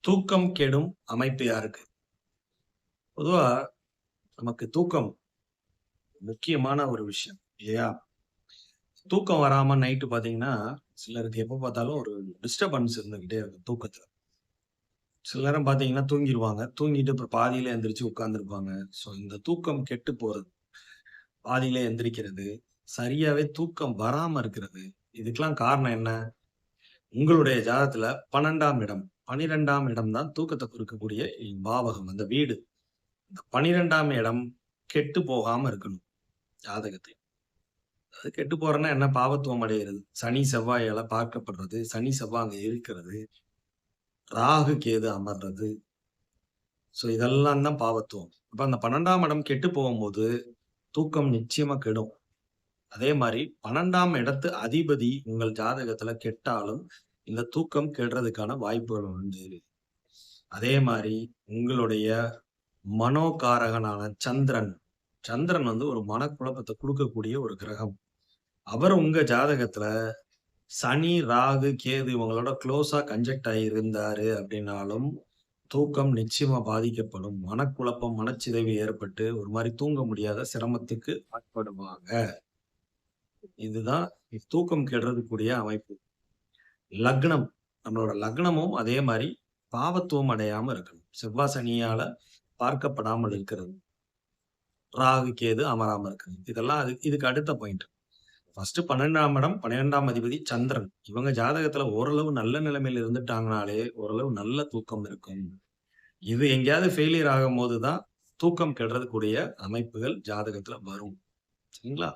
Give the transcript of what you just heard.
தூக்கம் கெடும் அமைப்பு யாருக்கு? பொதுவா நமக்கு தூக்கம் முக்கியமான ஒரு விஷயம் இல்லையா? தூக்கம் வராம நைட்டு பார்த்தீங்கன்னா, சிலருக்கு எப்ப பார்த்தாலும் ஒரு டிஸ்டர்பன்ஸ் இருந்துகிட்டே இருக்கும் தூக்கத்துல. சில நேரம் பார்த்தீங்கன்னா தூங்கிருவாங்க. தூங்கிட்டு அப்புறம் பாதியில எந்திரிச்சு உட்கார்ந்திருப்பாங்க. ஸோ இந்த தூக்கம் கெட்டு போறது, பாதியில எந்திரிக்கிறது, சரியாவே தூக்கம் வராம இருக்கிறது. இதுக்கெல்லாம் காரணம் என்ன? உங்களுடைய ஜாதகத்துல 12ஆம் இடம். 12ஆம் இடம் தான் தூக்கத்த குறிக்கக்கூடிய பாவகம், அந்த வீடு. இந்த 12ஆம் இடம் கெட்டு போகாம இருக்கணும் ஜாதகத்தில். அது கெட்டு போறன்னா என்ன? பாவத்துவம் அடைகிறது. சனி, செவ்வாயால பார்க்கப்படுறது. சனி, செவ்வாய் அங்க இருக்கிறது. ராகு, கேது அமர்றது. ஸோ இதெல்லாம் தான் பாவத்துவம். அப்ப அந்த 12ஆம் இடம் கெட்டு போகும்போது, தூக்கம் நிச்சயமா கெடும். அதே மாரி 12ஆம் இடத்து அதிபதி உங்கள் ஜாதகத்துல கெட்டாலும், இந்த தூக்கம் கெடுறதுக்கான வாய்ப்புகள் உண்டு. அதே மாரி உங்களுடைய மனோகாரகனான சந்திரன். சந்திரன் வந்து ஒரு மனக்குழப்பத்த குடுக்கக்கூடிய ஒரு கிரகம். அவர் உங்க ஜாதகத்துல சனி, ராகு, கேது இவங்களோட குளோஸா கன்ஜக்ட் ஆகி இருந்தாரு அப்படின்னாலும், தூக்கம் நிச்சயமா பாதிக்கப்படும். மனக்குழப்பம், மனச்சிதைவு ஏற்பட்டு ஒரு மாரி தூங்க முடியாத சிரமத்துக்கு ஆட்படுவாங்க. இதுதான் தூக்கம் கெடுறதுக்குரிய அமைப்பு. லக்னம். நம்மளோட லக்னமும் அதே மாரி பாவத்துவம் அடையாம இருக்கணும். செவ்வா, சனியால பார்க்கப்படாமல் இருக்கிறது. ராகு, கேது அமராம இருக்கிறது. இதெல்லாம் இதுக்கு அடுத்த பாயிண்ட். ஃபர்ஸ்ட் 12ஆம் இடம், 12ஆம் அதிபதி சந்திரன். இவங்க ஜாதகத்துல ஓரளவு நல்ல நிலைமையில இருந்துட்டாங்கனாலே, ஓரளவு நல்ல தூக்கம் இருக்கும். இது எங்கேயாவது ஃபெயிலியர் ஆகும்போது தான், தூக்கம் கெடுறதுக்குரிய அமைப்புகள் ஜாதகத்துல வரும். சரிங்களா?